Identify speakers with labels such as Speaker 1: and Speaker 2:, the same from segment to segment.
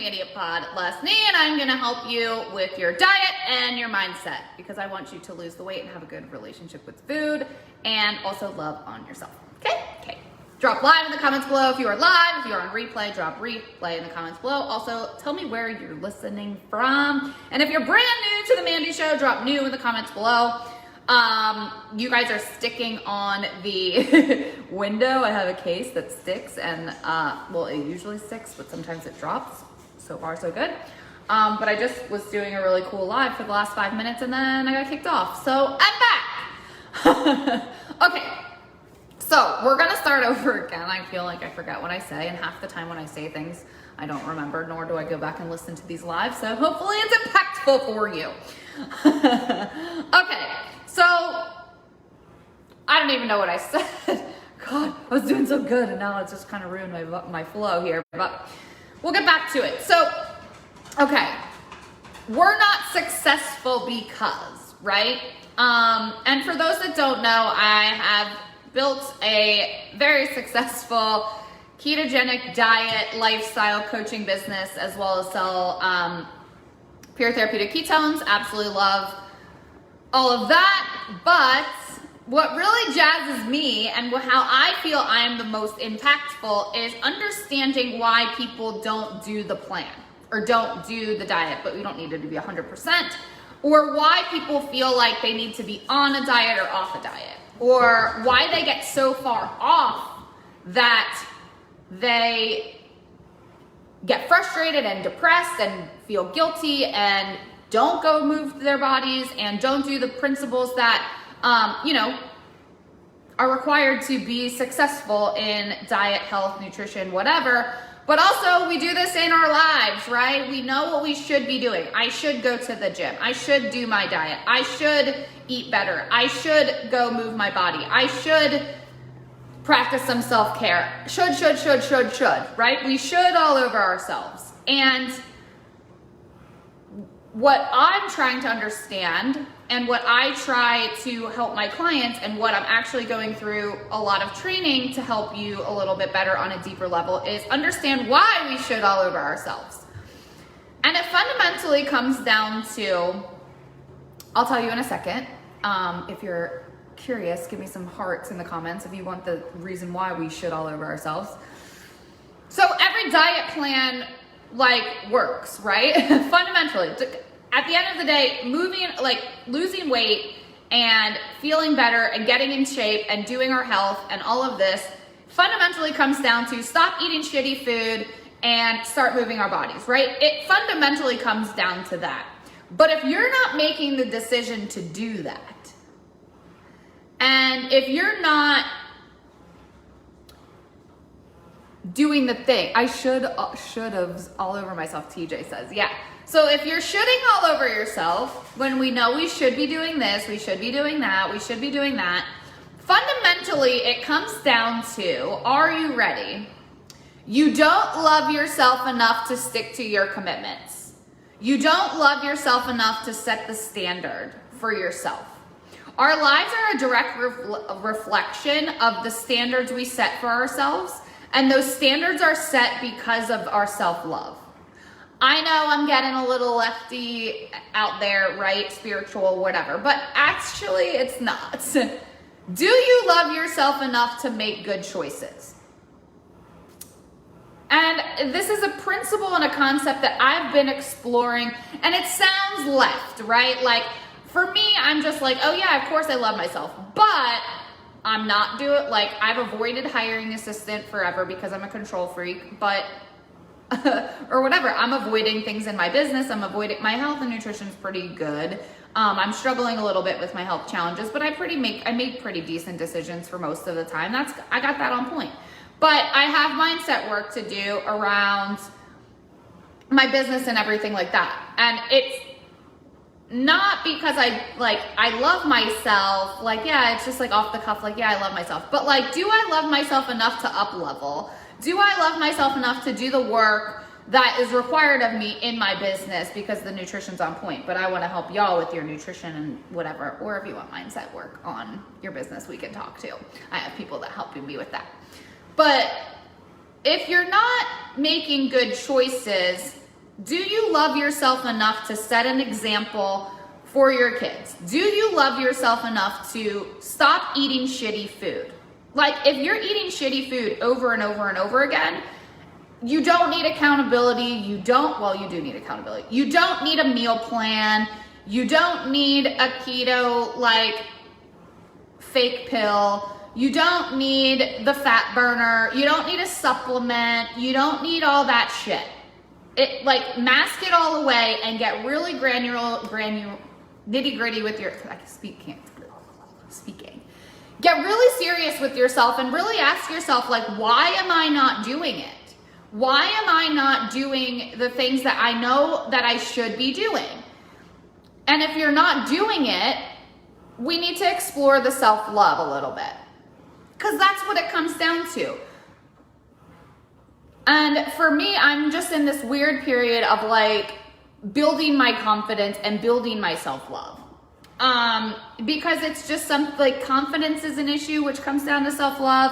Speaker 1: Mandy at Podlesny, and I'm gonna help you with your diet and your mindset because I want you to lose the weight and have a good relationship with food and also love on yourself. Okay. Drop live in the comments below if you are live. If you're on replay, drop replay in the comments below. Also, tell me where you're listening from. And if you're brand new to the Mandy Show, drop new in the comments below. You guys are sticking on the window. I have a case that sticks and, well, it usually sticks, but sometimes it drops. So far, so good. But I just was doing a really cool live for the last 5 minutes and then I got kicked off. So I'm back. Okay. So we're gonna start over again. I feel like I forget what I say, and half the time when I say things, I don't remember, nor do I go back and listen to these live. So hopefully it's impactful for you. Okay, so I don't even know what I said. God, I was doing so good, and now it's just kind of ruined my flow here. But we'll get back to it. So, okay, we're not successful because, right? And for those that don't know, I have built a very successful ketogenic diet lifestyle coaching business, as well as sell pure therapeutic ketones. Absolutely love all of that. But what really jazzes me and how I feel I am the most impactful is understanding why people don't do the plan or don't do the diet, but we don't need it to be 100%, or why people feel like they need to be on a diet or off a diet, or why they get so far off that they get frustrated and depressed and feel guilty and don't go move their bodies and don't do the principles that, are required to be successful in diet, health, nutrition, whatever. But also we do this in our lives, right? We know what we should be doing. I should go to the gym. I should do my diet. I should eat better. I should go move my body. I should practice some self-care. Should, right? We should all over ourselves. And what I'm trying to understand and what I try to help my clients and what I'm actually going through a lot of training to help you a little bit better on a deeper level is understand why we should all over ourselves. And it fundamentally comes down to, I'll tell you in a second. If you're curious, give me some hearts in the comments if you want the reason why we should all over ourselves. So every diet plan works, right? Fundamentally, at the end of the day, losing weight and feeling better and getting in shape and doing our health and all of this fundamentally comes down to stop eating shitty food and start moving our bodies, right? It fundamentally comes down to that. But if you're not making the decision to do that, and if you're not doing the thing, I should have all over myself, TJ says, yeah. So if you're shooting all over yourself, when we know we should be doing this, we should be doing that, we should be doing that, fundamentally it comes down to, are you ready? You don't love yourself enough to stick to your commitments. You don't love yourself enough to set the standard for yourself. Our lives are a direct reflection of the standards we set for ourselves, and those standards are set because of our self-love. I know I'm getting a little lefty out there, right? Spiritual, whatever, but actually it's not. Do you love yourself enough to make good choices? And this is a principle and a concept that I've been exploring, and it sounds left, right? For me, I'm just oh yeah, of course I love myself, but I'm not I've avoided hiring an assistant forever because I'm a control freak, but or whatever. I'm avoiding things in my business. I'm avoiding my health and nutrition is pretty good. I'm struggling a little bit with my health challenges, but I make pretty decent decisions for most of the time. I got that on point. But I have mindset work to do around my business and everything like that. And it's not because I love myself. Yeah, it's just off the cuff. Yeah, I love myself. But do I love myself enough to up level? Do I love myself enough to do the work that is required of me in my business because the nutrition's on point? But I want to help y'all with your nutrition and whatever. Or if you want mindset work on your business, we can talk too. I have people that help me with that. But if you're not making good choices, Do you love yourself enough to set an example for your kids? Do you love yourself enough to stop eating shitty food? Like, if you're eating shitty food over and over and over again, you don't need accountability. You do need accountability. You don't need a meal plan. You don't need a keto, like, fake pill. You don't need the fat burner. You don't need a supplement. You don't need all that shit. Like, mask it all away and get really nitty gritty with speaking. Get really serious with yourself and really ask yourself, like, why am I not doing it? Why am I not doing the things that I know that I should be doing? And if you're not doing it, we need to explore the self-love a little bit, because that's what it comes down to. And for me, I'm just in this weird period of, like, building my confidence and building my self-love. Because it's just like, confidence is an issue, which comes down to self-love.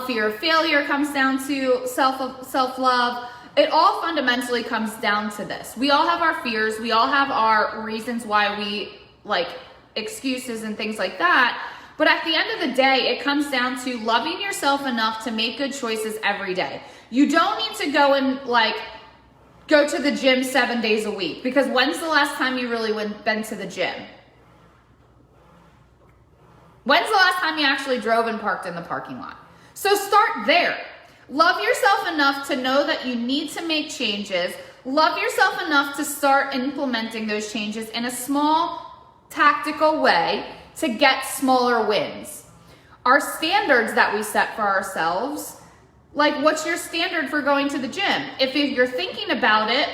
Speaker 1: Fear of failure comes down to self-love. It all fundamentally comes down to this. We all have our fears. We all have our reasons why we, like, excuses and things like that. But at the end of the day, it comes down to loving yourself enough to make good choices every day. You don't need to go and, like, go to the gym 7 days a week, because when's the last time you really been to the gym? When's the last time you actually drove and parked in the parking lot? So start there. Love yourself enough to know that you need to make changes. Love yourself enough to start implementing those changes in a small, tactical way to get smaller wins. Our standards that we set for ourselves, like, what's your standard for going to the gym? If you're thinking about it,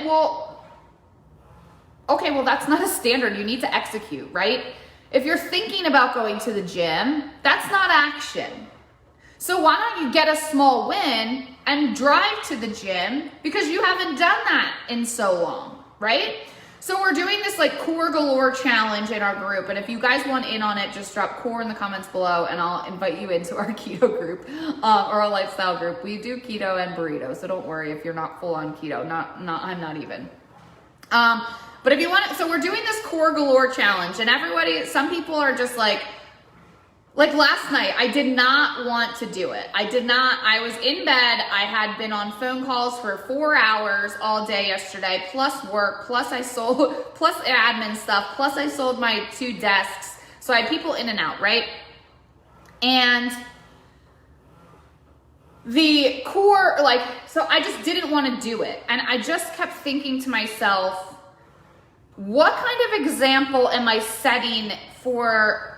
Speaker 1: that's not a standard. You need to execute, right? If you're thinking about going to the gym, that's not action. So why don't you get a small win and drive to the gym, because you haven't done that in so long, right? So we're doing this, like, Core Galore challenge in our group. And if you guys want in on it, just drop core in the comments below and I'll invite you into our keto group or our lifestyle group. We do keto and burrito, so don't worry if you're not full on keto. I'm not even. But if you want it, so we're doing this Core Galore challenge, and some people are just like last night, I did not want to do it. I was in bed. I had been on phone calls for 4 hours all day yesterday, plus work, plus admin stuff, plus I sold my 2 desks. So I had people in and out, right? And the core, so I just didn't want to do it. And I just kept thinking to myself, what kind of example am I setting for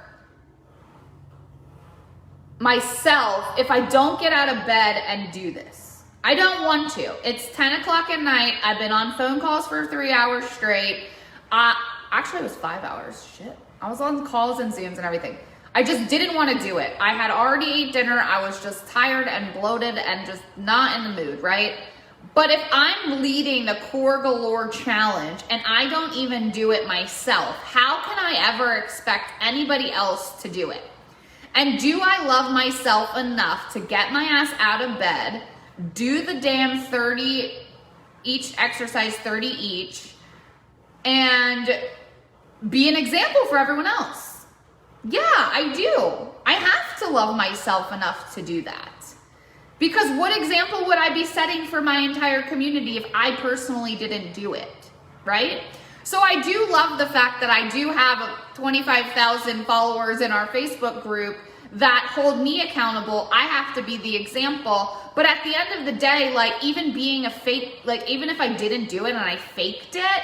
Speaker 1: myself if I don't get out of bed and do this? I don't want to. It's 10 o'clock at night. I've been on phone calls for 3 hours straight. Actually, it was 5 hours. Shit. I was on calls and Zooms and everything. I just didn't want to do it. I had already ate dinner. I was just tired and bloated and just not in the mood, right? But if I'm leading the Core Galore challenge and I don't even do it myself, how can I ever expect anybody else to do it? And do I love myself enough to get my ass out of bed, do the damn 30 each exercise, 30 each, and be an example for everyone else? Yeah, I do. I have to love myself enough to do that. Because what example would I be setting for my entire community if I personally didn't do it, right? So I do love the fact that I do have 25,000 followers in our Facebook group that hold me accountable. I have to be the example. But at the end of the day, like, even being a fake, like, even if I didn't do it and I faked it,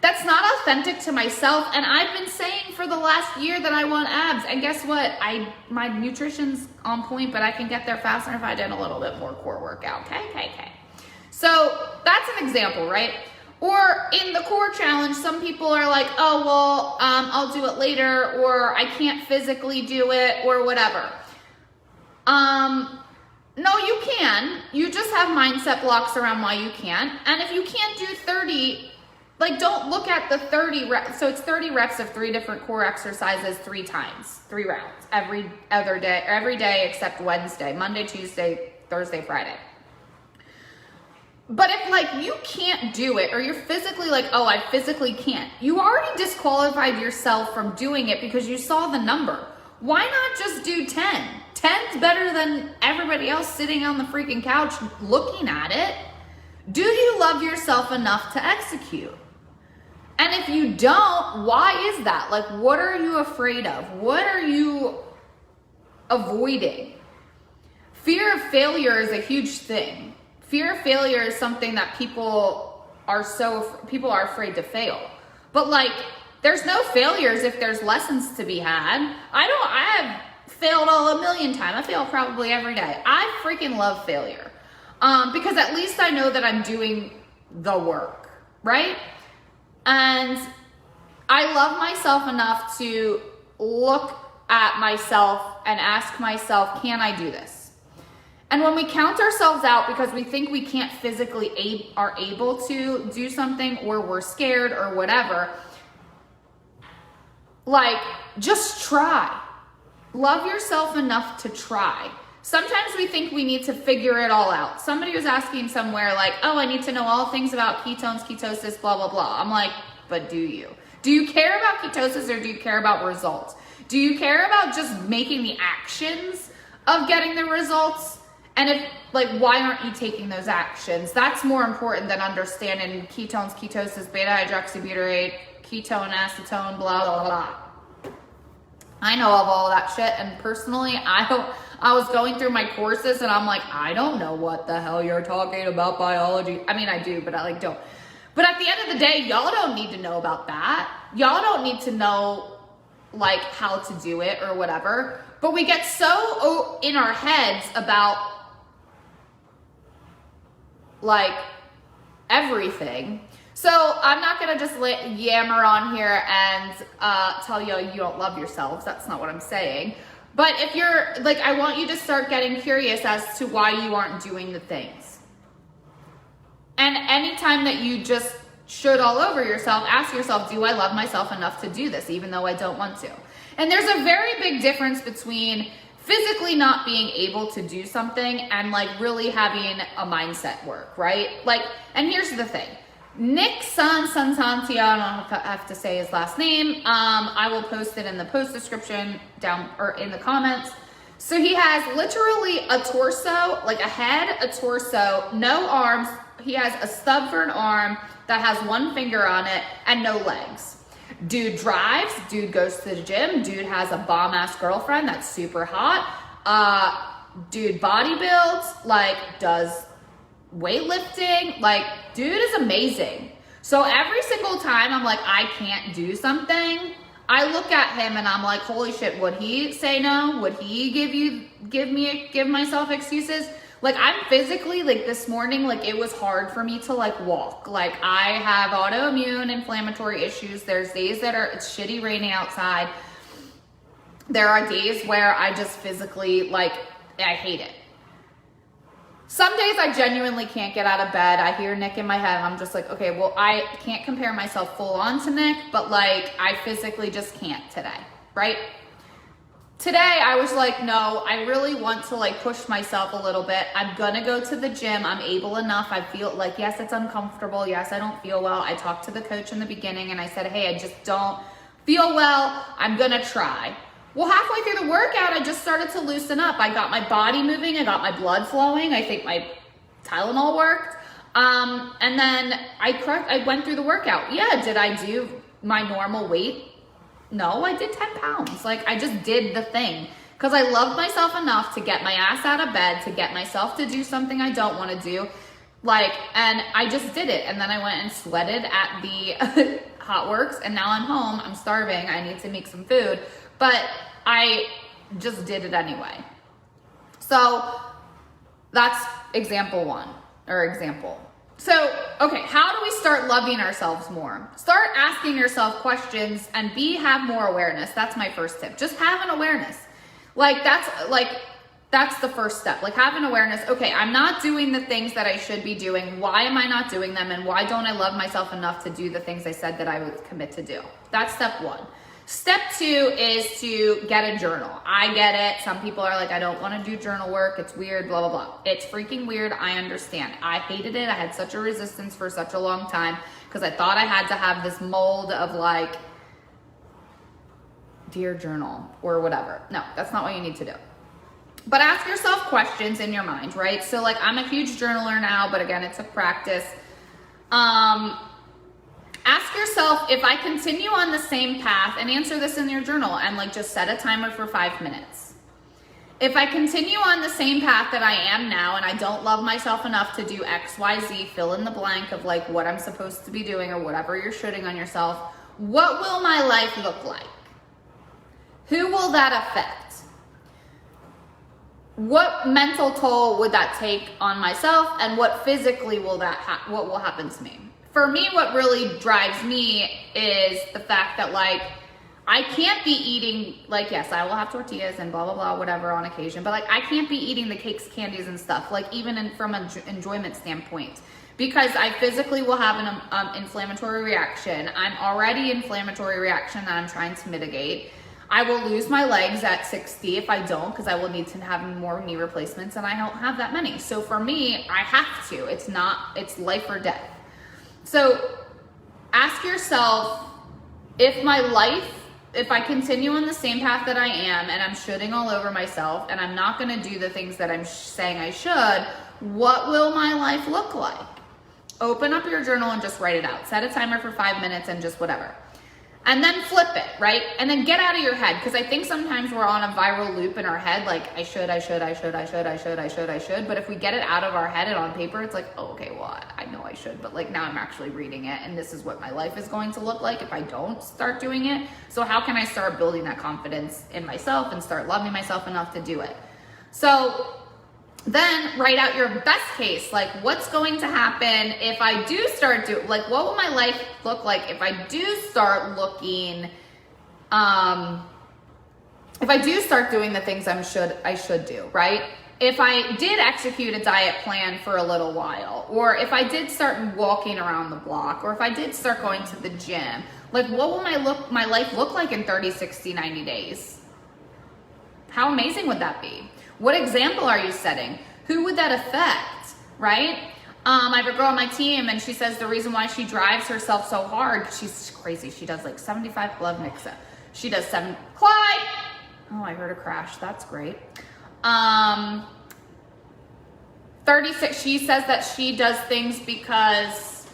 Speaker 1: that's not authentic to myself. And I've been saying for the last year that I want abs. And guess what? My nutrition's on point, but I can get there faster if I did a little bit more core workout. Okay. So that's an example, right? Or in the core challenge, some people are like, oh, well, I'll do it later, or I can't physically do it, or whatever. No, you can. You just have mindset blocks around why you can't. And if you can't do 30, like, don't look at the 30 reps. So it's 30 reps of 3 different core exercises 3 times, 3 rounds, every day except Wednesday, Monday, Tuesday, Thursday, Friday. But if like you can't do it, or you're physically like, oh, I physically can't, you already disqualified yourself from doing it because you saw the number. Why not just do 10? 10's better than everybody else sitting on the freaking couch looking at it. Do you love yourself enough to execute? And if you don't, why is that? Like, what are you afraid of? What are you avoiding? Fear of failure is a huge thing. Fear of failure is something that people are afraid to fail. But like, there's no failures if there's lessons to be had. I have failed a million times. I fail probably every day. I freaking love failure. Because at least I know that I'm doing the work, right? And I love myself enough to look at myself and ask myself, can I do this? And when we count ourselves out because we think we can't physically are able to do something, or we're scared or whatever, like, just try. Love yourself enough to try. Sometimes we think we need to figure it all out. Somebody was asking somewhere like, oh, I need to know all things about ketones, ketosis, blah, blah, blah. I'm like, but do you? Do you care about ketosis, or do you care about results? Do you care about just making the actions of getting the results? And if, like, why aren't you taking those actions? That's more important than understanding ketones, ketosis, beta-hydroxybutyrate, ketone, acetone, blah, blah, blah. I know of all that shit, and personally, I was going through my courses, and I'm like, I don't know what the hell you're talking about biology. I mean, I do, but I don't. But at the end of the day, y'all don't need to know about that. Y'all don't need to know, like, how to do it or whatever. But we get so in our heads about, like, everything. So I'm not going to just yammer on here and tell you you don't love yourselves. That's not what I'm saying. But if you're, like, I want you to start getting curious as to why you aren't doing the things. And anytime that you just should all over yourself, ask yourself, do I love myself enough to do this, even though I don't want to? And there's a very big difference between physically not being able to do something and, like, really having a mindset work, right? Like, and here's the thing. Nick Sansantia, I don't know if I have to say his last name. I will post it in the post description down, or in the comments. So he has literally a torso, like a head, a torso, no arms. He has a stub for an arm that has one finger on it and no legs. Dude drives, dude goes to the gym, dude has a bomb ass girlfriend that's super hot. Dude bodybuilds, like, does weightlifting, like, dude is amazing. So every single time I'm like, I can't do something, I look at him and I'm like, holy shit, would he say no? Would he give myself excuses? Like, I'm physically, like, this morning, like, it was hard for me to, like, walk. Like, I have autoimmune inflammatory issues. There's days that it's shitty raining outside. There are days where I just physically, like, I hate it. Some days I genuinely can't get out of bed. I hear Nick in my head and I'm just like, okay, well, I can't compare myself full on to Nick, but, like, I physically just can't today, right? Today I was like, no, I really want to, like, push myself a little bit. I'm gonna go to the gym. I'm able enough. I feel like, yes, it's uncomfortable. Yes, I don't feel well. I talked to the coach in the beginning and I said, hey, I just don't feel well. I'm gonna try. Well, halfway through the workout, I just started to loosen up. I got my body moving. I got my blood flowing. I think my Tylenol worked. And then I went through the workout. Yeah, did I do my normal weight? No, I did 10 pounds. Like, I just did the thing because I loved myself enough to get my ass out of bed, to get myself to do something I don't want to do. Like, and I just did it. And then I went and sweated at the Hot Works, and now I'm home. I'm starving. I need to make some food. But I just did it anyway. So that's example one, or example. So, okay, how do we start loving ourselves more? Start asking yourself questions and have more awareness. That's my first tip. Just have an awareness. That's the first step. Like, have an awareness. Okay, I'm not doing the things that I should be doing. Why am I not doing them? And why don't I love myself enough to do the things I said that I would commit to do? That's step one. Step 2 is to get a journal. I get it. Some people are like, I don't want to do journal work. It's weird, blah, blah, blah. It's freaking weird. I understand. I hated it. I had such a resistance for such a long time because I thought I had to have this mold of like, dear journal or whatever. No, that's not what you need to do. But ask yourself questions in your mind, right? So like, I'm a huge journaler now, but again, it took practice. Ask yourself, if I continue on the same path, and answer this in your journal, and like just set a timer for 5 minutes. If I continue on the same path that I am now, and I don't love myself enough to do X, Y, Z, fill in the blank of like what I'm supposed to be doing or whatever you're shooting on yourself, what will my life look like? Who will that affect? What mental toll would that take on myself, and what physically will that what will happen to me? For me, what really drives me is the fact that like, I can't be eating, like, yes, I will have tortillas and blah, blah, blah, whatever on occasion, but like, I can't be eating the cakes, candies and stuff, like even from an enjoyment standpoint, because I physically will have an inflammatory reaction. I'm already inflammatory reaction that I'm trying to mitigate. I will lose my legs at 60 if I don't, because I will need to have more knee replacements, and I don't have that many. So for me, I have to. It's life or death. So ask yourself, if I continue on the same path that I am, and I'm shooting all over myself, and I'm not going to do the things that I'm saying I should, what will my life look like? Open up your journal and just write it out. Set a timer for 5 minutes and just whatever. And then flip it, right? And then get out of your head, because I think sometimes we're on a viral loop in our head, like I should. But if we get it out of our head and on paper, it's like, oh, okay, well, I know I should, but like now I'm actually reading it, and this is what my life is going to look like if I don't start doing it. So how can I start building that confidence in myself and start loving myself enough to do it? So then write out your best case, like what's going to happen if I do start like what will my life look like if I do start looking, if I do start doing the things I should do, right? If I did execute a diet plan for a little while, or if I did start walking around the block, or if I did start going to the gym, like what will my life look like in 30, 60, 90 days? How amazing would that be? What example are you setting? Who would that affect, right? I have a girl on my team, and she says the reason why she drives herself so hard, she's crazy. She does like 75 glove mix-up. She does Clyde. Oh, I heard a crash. That's great. 36, she says that she does things because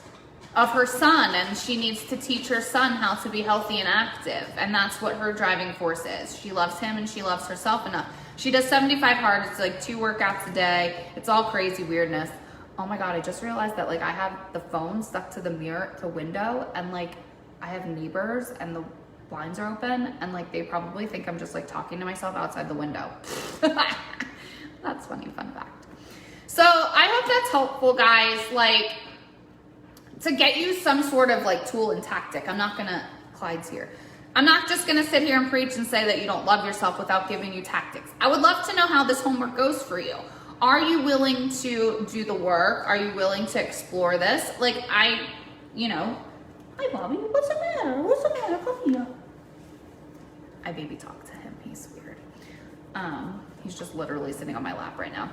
Speaker 1: of her son, and she needs to teach her son how to be healthy and active, and that's what her driving force is. She loves him and she loves herself enough. She does 75 hard. It's like 2 workouts a day. It's all crazy weirdness. Oh my God, I just realized that like I have the phone stuck to the window, and like I have neighbors and the blinds are open, and like they probably think I'm just like talking to myself outside the window. That's funny, fun fact. So I hope that's helpful, guys. Like, to get you some sort of like tool and tactic. Clyde's here. I'm not just gonna sit here and preach and say that you don't love yourself without giving you tactics. I would love to know how this homework goes for you. Are you willing to do the work? Are you willing to explore this? Like hi Bobby, what's the matter? What's the matter? Come here. I baby talk to him, he's weird. He's just literally sitting on my lap right now.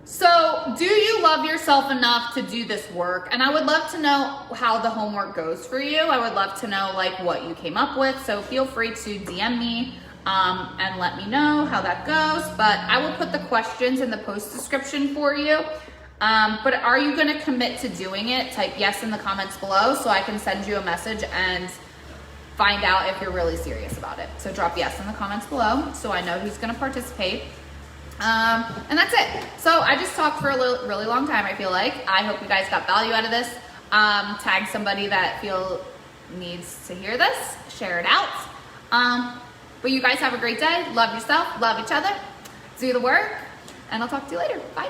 Speaker 1: So do you love yourself enough to do this work? And I would love to know how the homework goes for you. I would love to know like what you came up with. So feel free to DM me and let me know how that goes. But I will put the questions in the post description for you. But are you gonna commit to doing it? Type yes in the comments below so I can send you a message and find out if you're really serious about it. So drop yes in the comments below so I know who's gonna participate. And that's it. So I just talked for a really long time, I feel like. I hope you guys got value out of this. Tag somebody that needs to hear this. Share it out. But you guys have a great day. Love yourself. Love each other. Do the work. And I'll talk to you later. Bye.